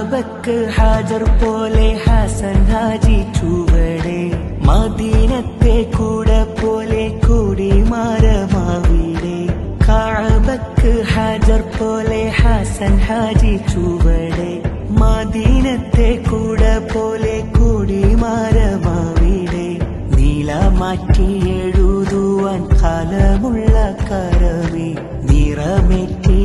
കഅബക്ക് ഹാജർ പോലെ ഹസൻ ഹാജി ചുവടെ മദീനത്തെ കൂട പോലെ കൊടിമരമാവിടെ കഅബക്ക് ഹാജർ പോലെ ഹസൻ ഹാജി ചുവടെ മദീനത്തെ കൂട പോലെ കൊടിമരമാവിടെ നീല മാറ്റി എഴുതുവാൻ കലമുള്ള കരമേ നിറമേറ്റിയെടുത്തവർ